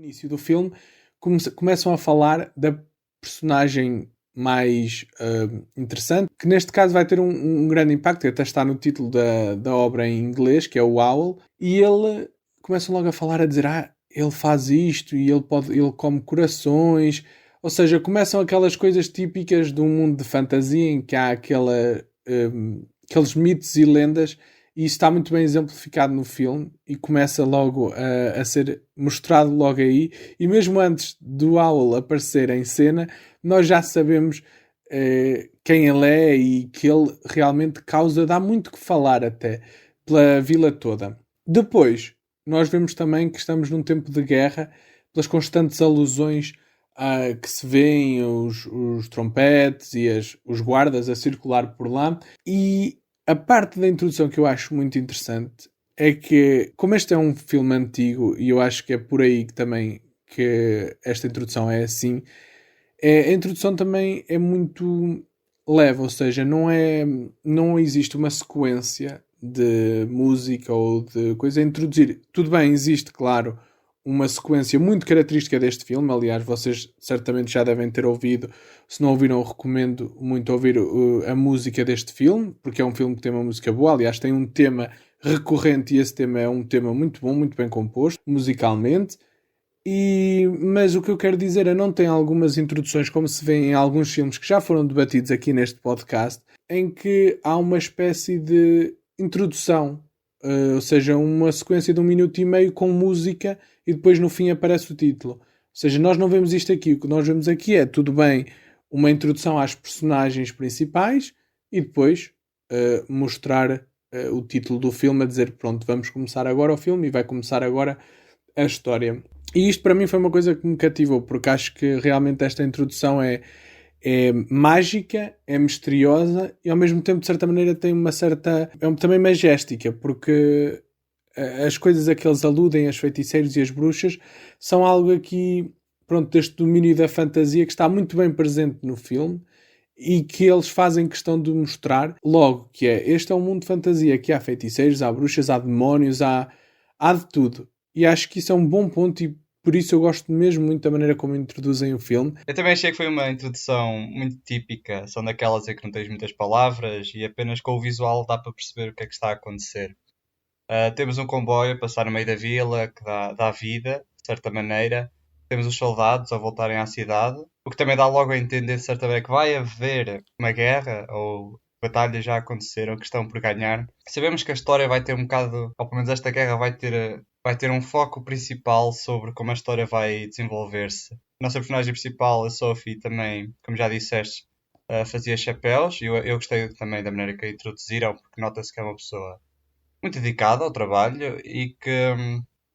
início do filme começam a falar da personagem mais interessante, que neste caso vai ter um grande impacto, que até está no título da obra em inglês, que é o Owl, e ele começam logo a falar, a dizer, ele faz isto e ele come corações, ou seja, começam aquelas coisas típicas de um mundo de fantasia em que há aqueles mitos e lendas, e isso está muito bem exemplificado no filme e começa logo a ser mostrado logo aí, e mesmo antes do Owl aparecer em cena, nós já sabemos quem ele é e que ele realmente dá muito que falar até pela vila toda. Depois, nós vemos também que estamos num tempo de guerra, pelas constantes alusões que se vêem os trompetes e os guardas a circular por lá. E a parte da introdução que eu acho muito interessante é que, como este é um filme antigo, e eu acho que é por aí que também que esta introdução é assim, a introdução também é muito leve, ou seja, não existe uma sequência de música ou de coisa a introduzir. Tudo bem, existe, claro, uma sequência muito característica deste filme. Aliás, vocês certamente já devem ter ouvido. Se não ouviram, recomendo muito ouvir a música deste filme, porque é um filme que tem uma música boa. Aliás, tem um tema recorrente e esse tema é um tema muito bom, muito bem composto, musicalmente. Mas o que eu quero dizer é, não tem algumas introduções, como se vê em alguns filmes que já foram debatidos aqui neste podcast, em que há uma espécie de introdução, ou seja, uma sequência de 1 minuto e meio com música e depois no fim aparece o título. Ou seja, nós não vemos isto aqui. O que nós vemos aqui é, tudo bem, uma introdução às personagens principais e depois mostrar o título do filme, a dizer, pronto, vamos começar agora o filme e vai começar agora a história. E isto para mim foi uma coisa que me cativou, porque acho que realmente esta introdução é mágica, é misteriosa e ao mesmo tempo, de certa maneira, tem uma certa... também magéstica, porque as coisas a que eles aludem, as feiticeiros e as bruxas, são algo aqui, pronto, deste domínio da fantasia que está muito bem presente no filme e que eles fazem questão de mostrar logo, que este é um mundo de fantasia, que há feiticeiros, há bruxas, há demónios, há de tudo. E acho que isso é um bom ponto e por isso eu gosto mesmo muito da maneira como introduzem o filme. Eu também achei que foi uma introdução muito típica. São daquelas em que não tens muitas palavras e apenas com o visual dá para perceber o que é que está a acontecer. Temos um comboio a passar no meio da vila que dá vida, de certa maneira. Temos os soldados a voltarem à cidade, o que também dá logo a entender, de certa maneira, que vai haver uma guerra ou batalhas já aconteceram que estão por ganhar. Sabemos que a história vai ter um bocado, ou pelo menos esta guerra vai ter um foco principal sobre como a história vai desenvolver-se. A nossa personagem principal, a Sophie, também, como já disseste, fazia chapéus. Eu gostei também da maneira que a introduziram, porque nota-se que é uma pessoa muito dedicada ao trabalho e que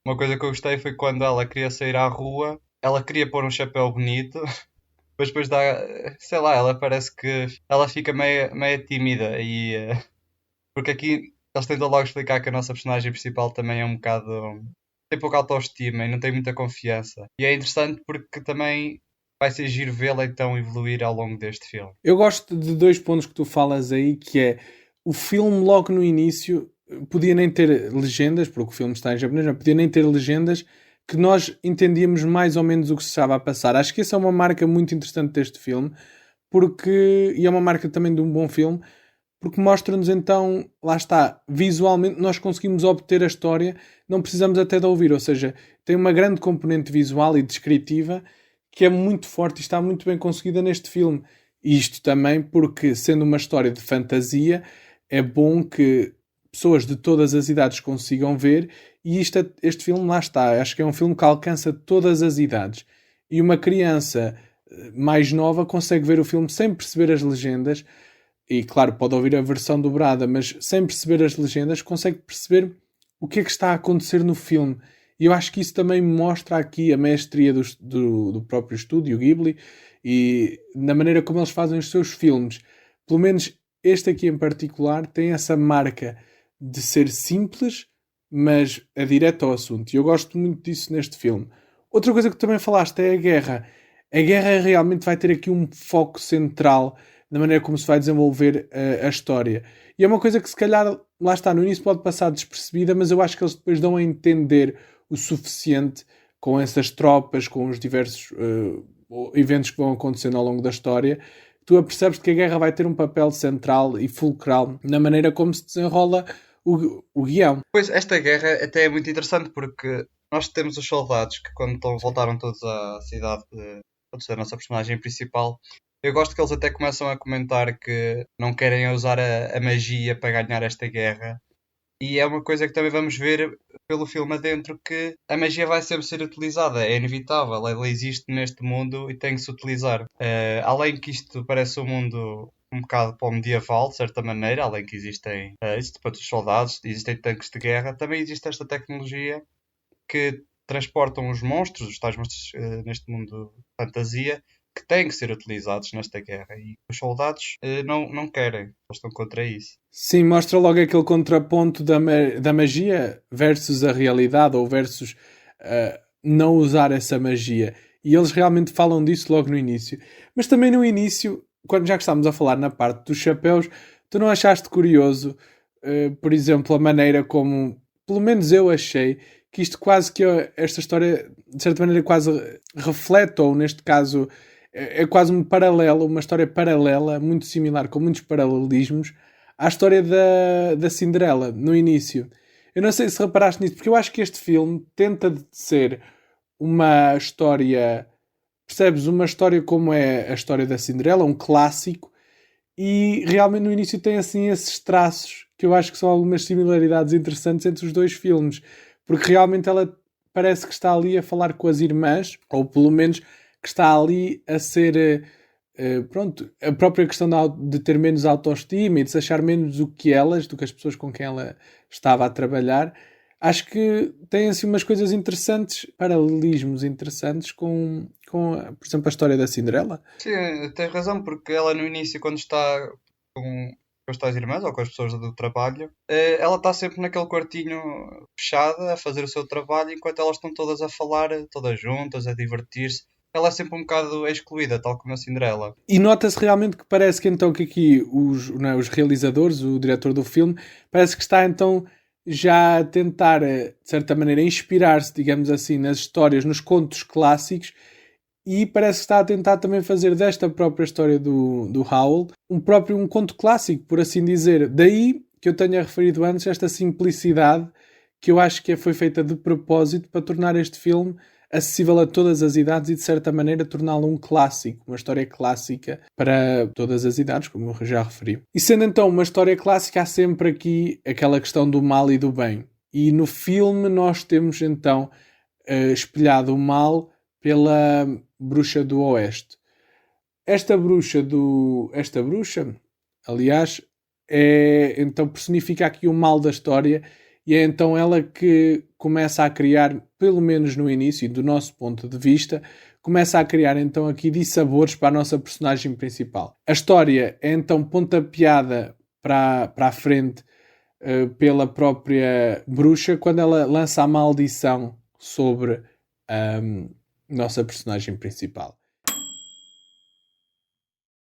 uma coisa que eu gostei foi quando ela queria sair à rua, ela queria pôr um chapéu bonito, mas depois dá, sei lá, ela parece que ela fica meio tímida porque aqui eles tentam logo explicar que a nossa personagem principal também é um bocado, tem pouca autoestima e não tem muita confiança. E é interessante porque também vai ser giro vê-la então evoluir ao longo deste filme. Eu gosto de 2 pontos que tu falas aí, que é o filme logo no início podia nem ter legendas, porque o filme está em japonês, mas podia nem ter legendas, que nós entendíamos mais ou menos o que se estava a passar. Acho que essa é uma marca muito interessante deste filme, e é uma marca também de um bom filme, porque mostra-nos então, lá está, visualmente nós conseguimos obter a história, não precisamos até de ouvir, ou seja, tem uma grande componente visual e descritiva que é muito forte e está muito bem conseguida neste filme. E isto também porque, sendo uma história de fantasia, é bom que pessoas de todas as idades consigam ver, e este filme, lá está, acho que é um filme que alcança todas as idades. E uma criança mais nova consegue ver o filme sem perceber as legendas, e claro, pode ouvir a versão dobrada, mas sem perceber as legendas, consegue perceber o que é que está a acontecer no filme. E eu acho que isso também mostra aqui a mestria do próprio estúdio Ghibli e na maneira como eles fazem os seus filmes. Pelo menos este aqui em particular tem essa marca de ser simples, mas é direto ao assunto. E eu gosto muito disso neste filme. Outra coisa que também falaste é a guerra. A guerra realmente vai ter aqui um foco central na maneira como se vai desenvolver a história. E é uma coisa que se calhar, lá está, no início pode passar despercebida, mas eu acho que eles depois dão a entender o suficiente com essas tropas, com os diversos eventos que vão acontecendo ao longo da história, tu apercebes que a guerra vai ter um papel central e fulcral na maneira como se desenrola o guião. Pois, esta guerra até é muito interessante porque nós temos os soldados que quando voltaram todos à cidade da nossa personagem principal, eu gosto que eles até começam a comentar que não querem usar a magia para ganhar esta guerra. E é uma coisa que também vamos ver pelo filme adentro, que a magia vai sempre ser utilizada, é inevitável, ela existe neste mundo e tem que se utilizar. Além que isto parece um mundo um bocado para o medieval, de certa maneira, além que existem para os soldados, existem tanques de guerra, também existe esta tecnologia que transportam os monstros, os tais monstros neste mundo de fantasia, que têm que ser utilizados nesta guerra. E os soldados não querem, eles estão contra isso. Sim, mostra logo aquele contraponto da magia versus a realidade, ou versus não usar essa magia. E eles realmente falam disso logo no início. Mas também no início, quando já estávamos a falar na parte dos chapéus, tu não achaste curioso, por exemplo, a maneira como, pelo menos eu achei, que isto quase que esta história, de certa maneira, quase reflete, ou neste caso, é quase um paralelo, uma história paralela, muito similar, com muitos paralelismos, à história da Cinderela, no início. Eu não sei se reparaste nisso, porque eu acho que este filme tenta de ser uma história, percebes? Uma história como é a história da Cinderela, um clássico, e realmente no início tem assim esses traços, que eu acho que são algumas similaridades interessantes entre os dois filmes, porque realmente ela parece que está ali a falar com as irmãs, ou pelo menos que está ali a ser... pronto, a própria questão de ter menos autoestima e de se achar menos do que elas, do que as pessoas com quem ela estava a trabalhar, acho que tem assim umas coisas interessantes, paralelismos interessantes com por exemplo, a história da Cinderela. Sim, tens razão, porque ela no início, quando está com as tais irmãs ou com as pessoas do trabalho, ela está sempre naquele quartinho fechado a fazer o seu trabalho, enquanto elas estão todas a falar, todas juntas, a divertir-se. Ela é sempre um bocado excluída, tal como a Cinderela. E nota-se realmente que parece que então que aqui os realizadores, o diretor do filme, parece que está então já a tentar, de certa maneira, inspirar-se, digamos assim, nas histórias, nos contos clássicos, e parece que está a tentar também fazer desta própria história do Howl um conto clássico, por assim dizer. Daí que eu tenha referido antes esta simplicidade que eu acho que foi feita de propósito para tornar este filme acessível a todas as idades e de certa maneira torná-lo um clássico, uma história clássica para todas as idades, como eu já referi. E sendo então uma história clássica, há sempre aqui aquela questão do mal e do bem. E no filme nós temos então espelhado o mal pela bruxa do Oeste. Esta bruxa, aliás, então personifica aqui o mal da história. E é então ela que começa a criar, pelo menos no início, do nosso ponto de vista, começa a criar então aqui dissabores para a nossa personagem principal. A história é então pontapeada para a frente pela própria bruxa quando ela lança a maldição sobre a nossa personagem principal.